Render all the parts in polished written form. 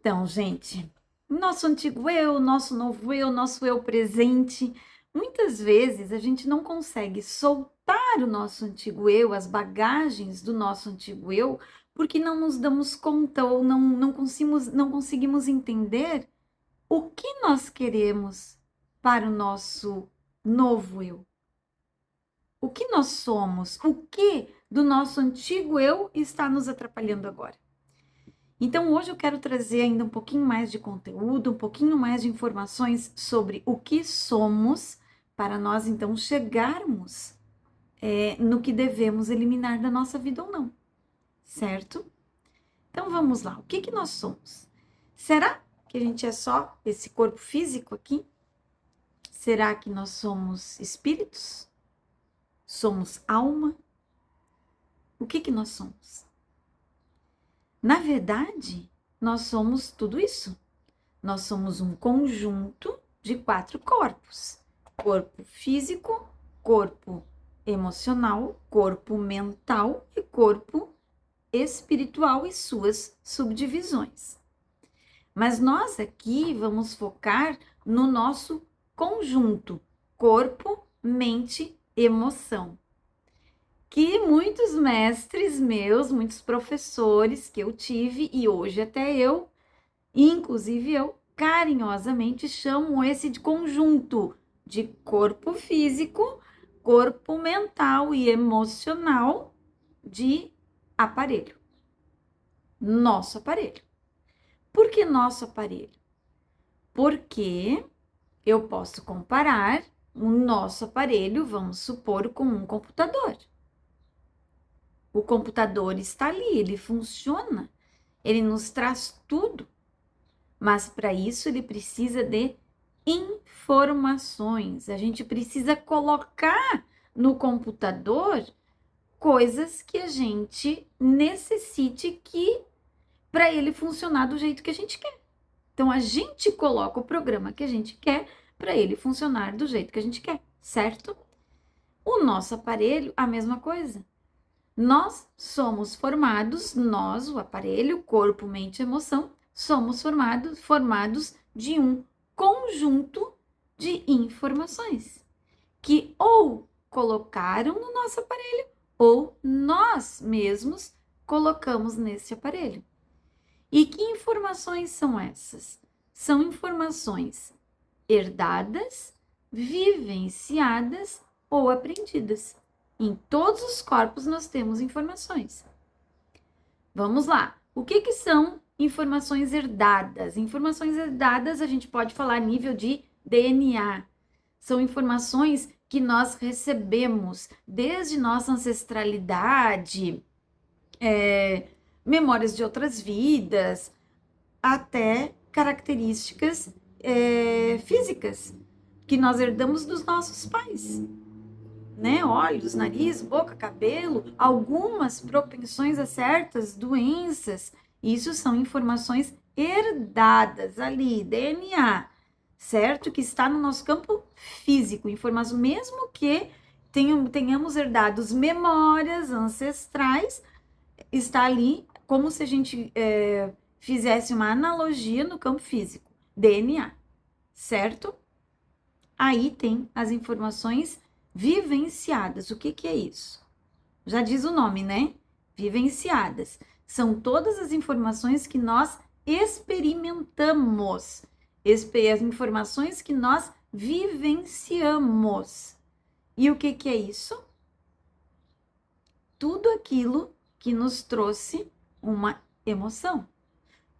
Então, gente, nosso antigo eu, nosso novo eu, nosso eu presente, muitas vezes a gente não consegue soltar o nosso antigo eu, as bagagens do nosso antigo eu, porque não nos damos conta ou não conseguimos entender o que nós queremos para o nosso novo eu. O que nós somos, o que do nosso antigo eu está nos atrapalhando agora. Então, hoje eu quero trazer ainda um pouquinho mais de conteúdo, um pouquinho mais de informações sobre o que somos, para nós, então, chegarmos no que devemos eliminar da nossa vida ou não, certo? Então, vamos lá. O que nós somos? Será que a gente é só esse corpo físico aqui? Será que nós somos espíritos? Somos alma? O que nós somos? Na verdade, nós somos tudo isso. Nós somos um conjunto de 4 corpos: corpo físico, corpo emocional, corpo mental e corpo espiritual e suas subdivisões. Mas nós aqui vamos focar no nosso conjunto: corpo, mente, emoção. Que muitos mestres meus, muitos professores que eu tive e hoje até eu, inclusive eu, carinhosamente chamo esse de conjunto de corpo físico, corpo mental e emocional de aparelho. Nosso aparelho. Por que nosso aparelho? Porque eu posso comparar o nosso aparelho, vamos supor, com um computador. O computador está ali, ele funciona, ele nos traz tudo, mas para isso ele precisa de informações. A gente precisa colocar no computador coisas que a gente necessite que para ele funcionar do jeito que a gente quer. Então a gente coloca o programa que a gente quer para ele funcionar do jeito que a gente quer, certo? O nosso aparelho, a mesma coisa. Nós somos formados, nós, o aparelho, corpo, mente e emoção, somos formados de um conjunto de informações que ou colocaram no nosso aparelho ou nós mesmos colocamos nesse aparelho. E que informações são essas? São informações herdadas, vivenciadas ou aprendidas. Em todos os corpos nós temos informações. Vamos lá. O que são informações herdadas? Informações herdadas a gente pode falar a nível de DNA. São informações que nós recebemos desde nossa ancestralidade, memórias de outras vidas, até características físicas que nós herdamos dos nossos pais. Né? Olhos, nariz, boca, cabelo, algumas propensões a certas doenças. Isso são informações herdadas ali, DNA, certo? Que está no nosso campo físico, informação, mesmo que tenhamos herdados memórias ancestrais, está ali como se a gente fizesse uma analogia no campo físico, DNA, certo? Aí tem as informações vivenciadas. O que é isso? Já diz o nome, né? Vivenciadas. São todas as informações que nós experimentamos. As informações que nós vivenciamos. E o que é isso? Tudo aquilo que nos trouxe uma emoção.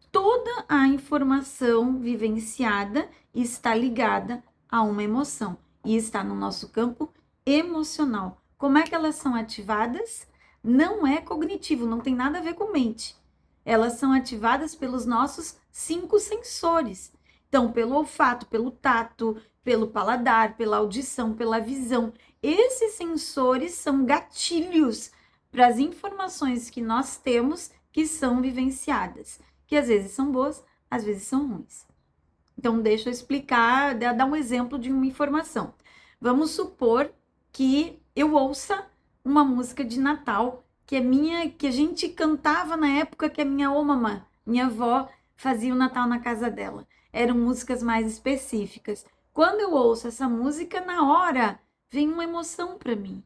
Toda a informação vivenciada está ligada a uma emoção e está no nosso campo emocional. Como é que elas são ativadas? Não é cognitivo, não tem nada a ver com mente. Elas são ativadas pelos nossos 5 sensores. Então, pelo olfato, pelo tato, pelo paladar, pela audição, pela visão. Esses sensores são gatilhos para as informações que nós temos que são vivenciadas, que às vezes são boas, às vezes são ruins. Então, deixa eu explicar, dar um exemplo de uma informação. Vamos supor que eu ouça uma música de Natal que a gente cantava na época que a minha mamã, minha avó, fazia o Natal na casa dela. Eram músicas mais específicas. Quando eu ouço essa música, na hora vem uma emoção para mim.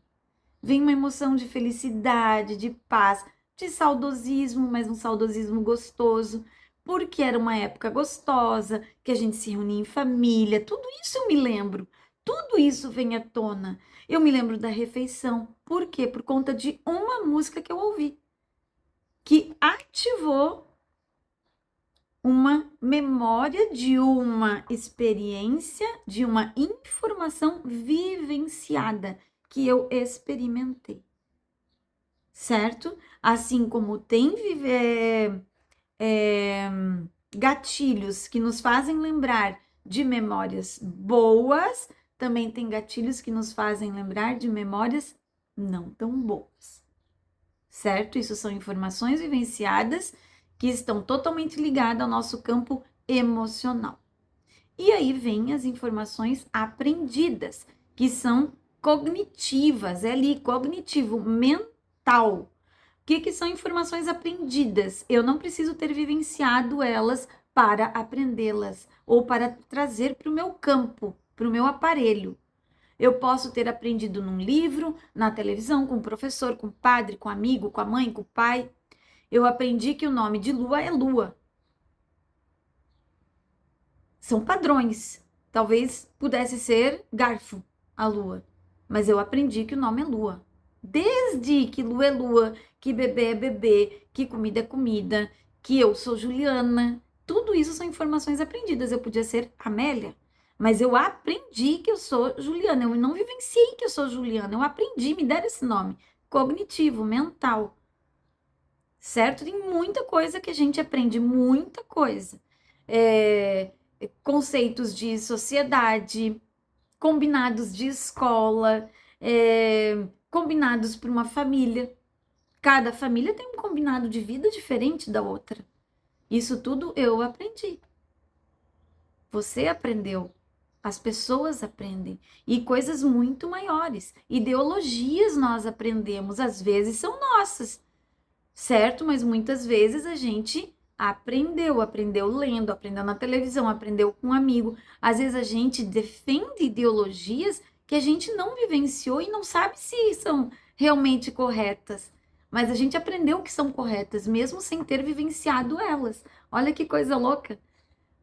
Vem uma emoção de felicidade, de paz, de saudosismo, mas um saudosismo gostoso, porque era uma época gostosa, que a gente se reunia em família, tudo isso eu me lembro, tudo isso vem à tona. Eu me lembro da refeição, por quê? Por conta de uma música que eu ouvi, que ativou uma memória de uma experiência, de uma informação vivenciada que eu experimentei, certo? Assim como tem gatilhos que nos fazem lembrar de memórias boas, também tem gatilhos que nos fazem lembrar de memórias não tão boas, certo? Isso são informações vivenciadas que estão totalmente ligadas ao nosso campo emocional. E aí vem as informações aprendidas, que são cognitivas, é ali, cognitivo, mental. O que são informações aprendidas? Eu não preciso ter vivenciado elas para aprendê-las ou para trazer para o meu campo, para o meu aparelho. Eu posso ter aprendido num livro, na televisão, com o professor, com o padre, com o amigo, com a mãe, com o pai. Eu aprendi que o nome de lua é lua. São padrões. Talvez pudesse ser garfo, a lua. Mas eu aprendi que o nome é lua. Desde que lua é lua, que bebê é bebê, que comida é comida, que eu sou Juliana. Tudo isso são informações aprendidas. Eu podia ser Amélia, mas eu aprendi que eu sou Juliana. Eu não vivenciei que eu sou Juliana. Eu aprendi, me deram esse nome. Cognitivo, mental. Certo? Tem muita coisa que a gente aprende, muita coisa. Conceitos de sociedade, combinados de escola, combinados por uma família. Cada família tem um combinado de vida diferente da outra. Isso tudo eu aprendi. Você aprendeu. As pessoas aprendem. E coisas muito maiores. Ideologias nós aprendemos, às vezes são nossas, certo? Mas muitas vezes a gente aprendeu lendo, aprendeu na televisão, aprendeu com um amigo. Às vezes a gente defende ideologias que a gente não vivenciou e não sabe se são realmente corretas. Mas a gente aprendeu que são corretas, mesmo sem ter vivenciado elas. Olha que coisa louca,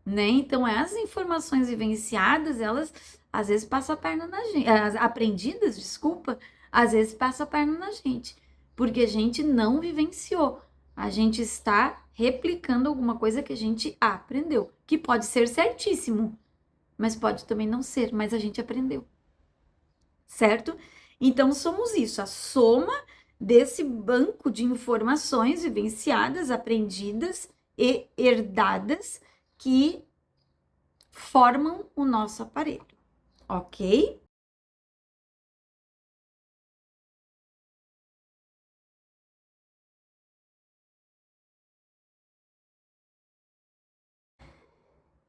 né? Então, as informações vivenciadas, elas às vezes passam a perna na gente. As aprendidas, desculpa, às vezes passam a perna na gente. Porque a gente não vivenciou. A gente está replicando alguma coisa que a gente aprendeu. Que pode ser certíssimo, mas pode também não ser, mas a gente aprendeu. Certo? Então, somos isso, a soma desse banco de informações vivenciadas, aprendidas e herdadas que formam o nosso aparelho, ok?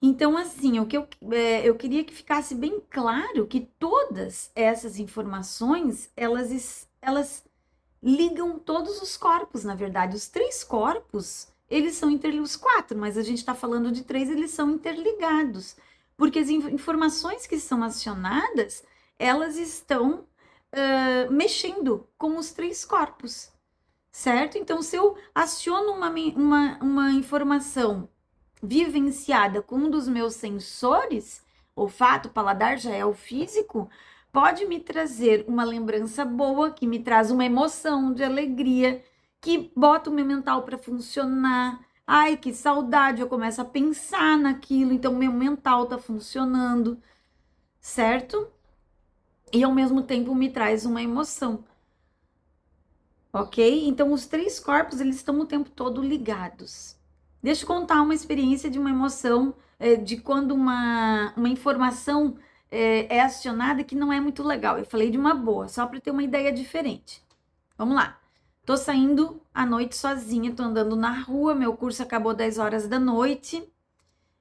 Então, assim, eu queria que ficasse bem claro que todas essas informações, elas ligam todos os corpos, na verdade. Os três corpos, eles são os quatro, mas a gente está falando de três, eles são interligados. Porque as informações que são acionadas, elas estão mexendo com os três corpos, certo? Então, se eu aciono uma informação vivenciada com um dos meus sensores, olfato, paladar já é o físico, pode me trazer uma lembrança boa, que me traz uma emoção de alegria, que bota o meu mental para funcionar. Ai, que saudade, eu começo a pensar naquilo, então meu mental tá funcionando, certo? E ao mesmo tempo me traz uma emoção. Ok? Então os três corpos, eles estão o tempo todo ligados. Deixa eu contar uma experiência de uma emoção, de quando uma informação é acionada que não é muito legal. Eu falei de uma boa, só para ter uma ideia diferente. Vamos lá. Tô saindo à noite sozinha, tô andando na rua, meu curso acabou 10 horas da noite.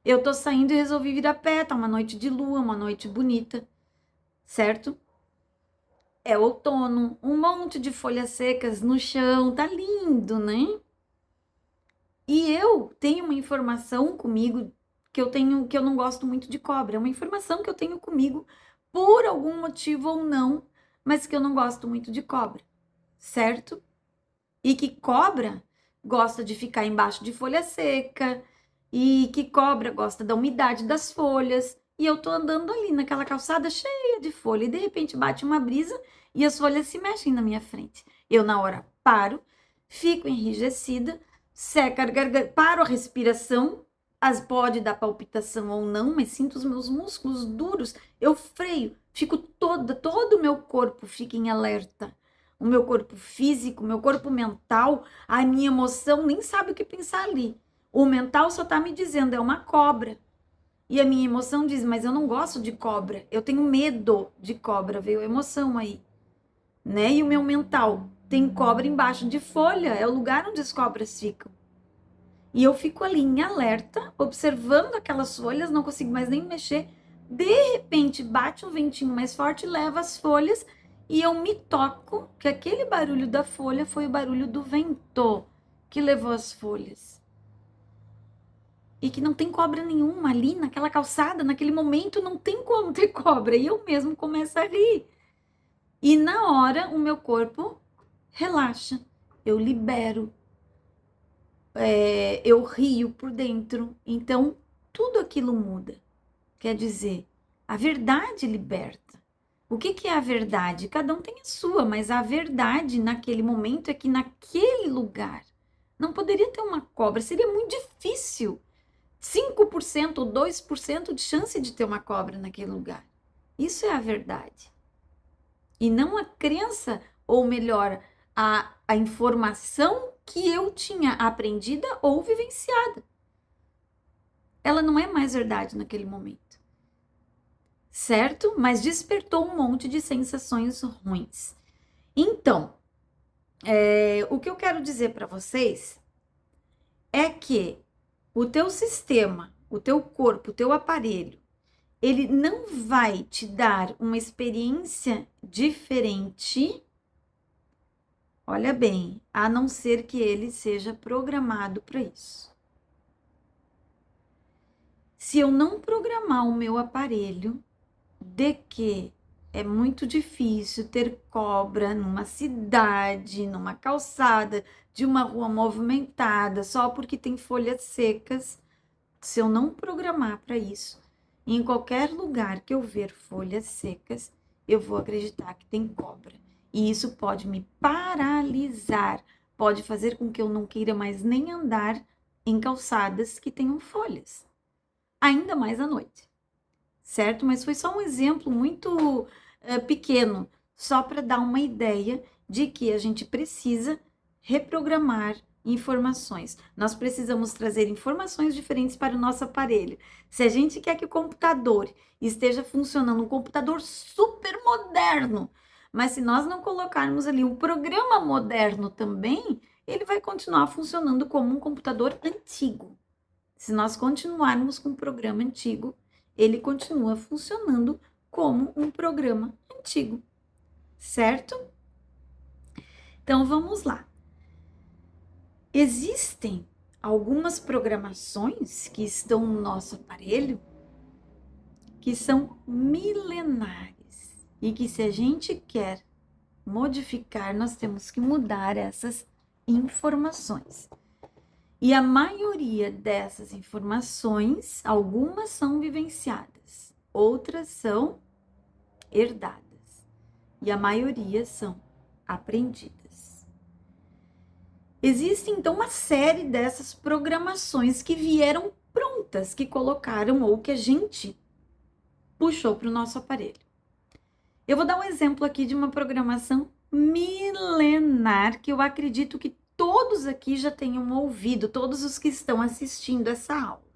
Eu tô saindo e resolvi vir a pé, tá uma noite de lua, uma noite bonita, certo? É outono, um monte de folhas secas no chão, tá lindo, né? E eu tenho uma informação comigo que eu não gosto muito de cobra. É uma informação que eu tenho comigo por algum motivo ou não, mas que eu não gosto muito de cobra, certo? E que cobra gosta de ficar embaixo de folha seca, e que cobra gosta da umidade das folhas. E eu tô andando ali naquela calçada cheia de folha, e de repente bate uma brisa e as folhas se mexem na minha frente. Eu, na hora, paro, fico enrijecida, seca a garganta, paro a respiração, pode dar palpitação ou não, mas sinto os meus músculos duros, eu freio, fico todo o meu corpo fica em alerta. O meu corpo físico, o meu corpo mental, a minha emoção nem sabe o que pensar ali. O mental só tá me dizendo, é uma cobra. E a minha emoção diz, mas eu não gosto de cobra, eu tenho medo de cobra, veio a emoção aí, né? E o meu mental, tem cobra embaixo de folha, é o lugar onde as cobras ficam. E eu fico ali em alerta, observando aquelas folhas, não consigo mais nem mexer. De repente, bate um ventinho mais forte, leva as folhas e eu me toco que aquele barulho da folha foi o barulho do vento que levou as folhas. E que não tem cobra nenhuma ali naquela calçada, naquele momento não tem como ter cobra. E eu mesmo começo a rir. E na hora o meu corpo relaxa, eu libero, eu rio por dentro. Então tudo aquilo muda. Quer dizer, a verdade liberta. O que é a verdade? Cada um tem a sua, mas a verdade naquele momento é que naquele lugar não poderia ter uma cobra, seria muito difícil. 5% ou 2% de chance de ter uma cobra naquele lugar. Isso é a verdade. E não a crença, ou melhor, a informação que eu tinha aprendida ou vivenciada. Ela não é mais verdade naquele momento. Certo? Mas despertou um monte de sensações ruins. Então, o que eu quero dizer para vocês é que o teu sistema, o teu corpo, o teu aparelho, ele não vai te dar uma experiência diferente, olha bem, a não ser que ele seja programado para isso. Se eu não programar o meu aparelho de que é muito difícil ter cobra numa cidade, numa calçada, de uma rua movimentada, só porque tem folhas secas, se eu não programar para isso, em qualquer lugar que eu ver folhas secas, eu vou acreditar que tem cobra. E isso pode me paralisar, pode fazer com que eu não queira mais nem andar em calçadas que tenham folhas, ainda mais à noite, certo? Mas foi só um exemplo muito pequeno, só para dar uma ideia de que a gente precisa reprogramar informações. Nós precisamos trazer informações diferentes para o nosso aparelho. Se a gente quer que o computador esteja funcionando, um computador super moderno, mas se nós não colocarmos ali um programa moderno também, ele vai continuar funcionando como um computador antigo. Se nós continuarmos com o programa antigo, ele continua funcionando como um programa antigo, certo? Então vamos lá. Existem algumas programações que estão no nosso aparelho que são milenares e que, se a gente quer modificar, nós temos que mudar essas informações. E a maioria dessas informações, algumas são vivenciadas, outras são herdadas e a maioria são aprendidas. Existe então uma série dessas programações que vieram prontas, que colocaram ou que a gente puxou para o nosso aparelho. Eu vou dar um exemplo aqui de uma programação milenar que eu acredito que todos aqui já tenham ouvido, todos os que estão assistindo essa aula.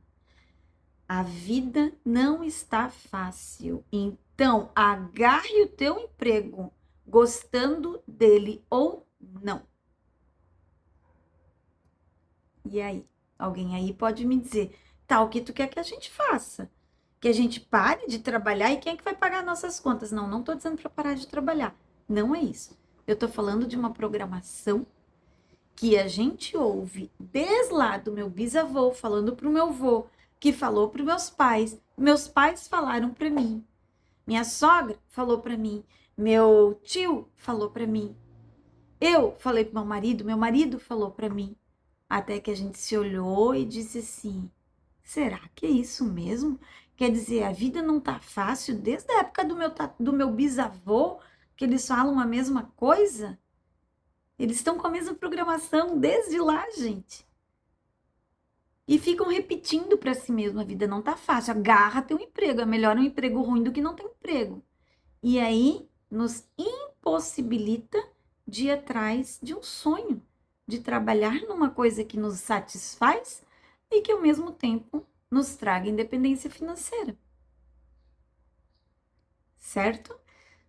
A vida não está fácil, então agarre o teu emprego, gostando dele ou não. E aí? Alguém aí pode me dizer, tá, o que tu quer que a gente faça? Que a gente pare de trabalhar e quem é que vai pagar nossas contas? Não, não tô dizendo para parar de trabalhar. Não é isso. Eu tô falando de uma programação que a gente ouve desde lá do meu bisavô falando para o meu avô, que falou para meus pais falaram para mim, minha sogra falou para mim, meu tio falou para mim, eu falei para meu marido falou para mim, até que a gente se olhou e disse assim: será que é isso mesmo? Quer dizer, a vida não tá fácil desde a época do meu bisavô, que eles falam a mesma coisa? Eles estão com a mesma programação desde lá, gente. E ficam repetindo para si mesmo: a vida não tá fácil, agarra teu emprego, é melhor um emprego ruim do que não ter emprego. E aí nos impossibilita de ir atrás de um sonho, de trabalhar numa coisa que nos satisfaz e que ao mesmo tempo nos traga independência financeira. Certo?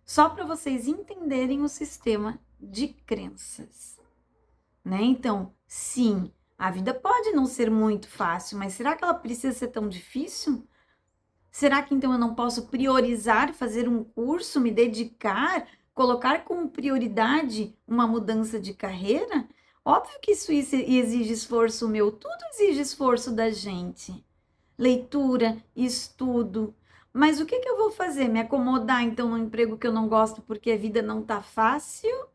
Só para vocês entenderem o sistema de crenças, né? Então, sim, a vida pode não ser muito fácil, mas será que ela precisa ser tão difícil? Será que então eu não posso priorizar, fazer um curso, me dedicar, colocar como prioridade uma mudança de carreira? Óbvio que isso exige esforço meu, tudo exige esforço da gente. Leitura, estudo. Mas o que eu vou fazer? Me acomodar então num emprego que eu não gosto porque a vida não tá fácil?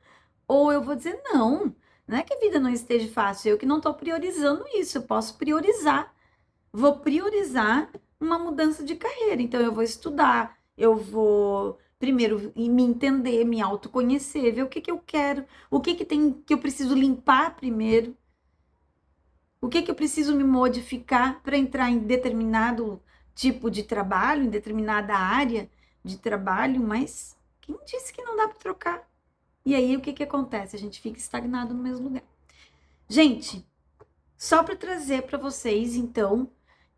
Ou eu vou dizer, não é que a vida não esteja fácil, eu que não estou priorizando isso, eu posso priorizar. Vou priorizar uma mudança de carreira. Então, eu vou estudar, eu vou primeiro me entender, me autoconhecer, ver o que eu quero, o que tem que eu preciso limpar primeiro, o que eu preciso me modificar para entrar em determinado tipo de trabalho, em determinada área de trabalho, mas quem disse que não dá para trocar? E aí, o que acontece? A gente fica estagnado no mesmo lugar. Gente, só para trazer para vocês, então,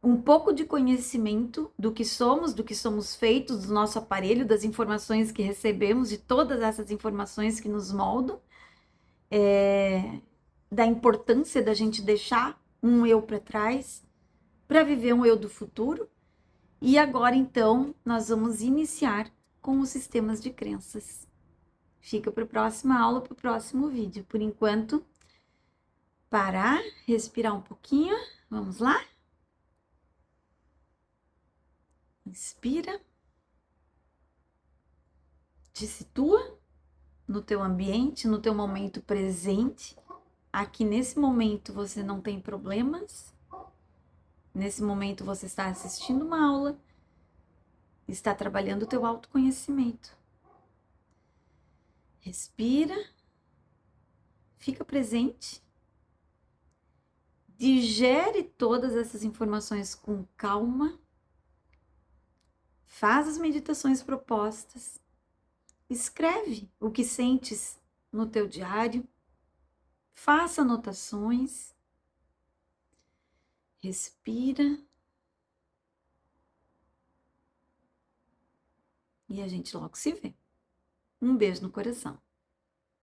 um pouco de conhecimento do que somos feitos, do nosso aparelho, das informações que recebemos, de todas essas informações que nos moldam, da importância da gente deixar um eu para trás para viver um eu do futuro. E agora, então, nós vamos iniciar com os sistemas de crenças. Fica para a próxima aula, para o próximo vídeo. Por enquanto, parar, respirar um pouquinho. Vamos lá? Inspira. Te situa no teu ambiente, no teu momento presente. Aqui nesse momento você não tem problemas. Nesse momento você está assistindo uma aula, está trabalhando o teu autoconhecimento. Respira, fica presente, digere todas essas informações com calma, faz as meditações propostas, escreve o que sentes no teu diário, faça anotações, respira e a gente logo se vê. Um beijo no coração.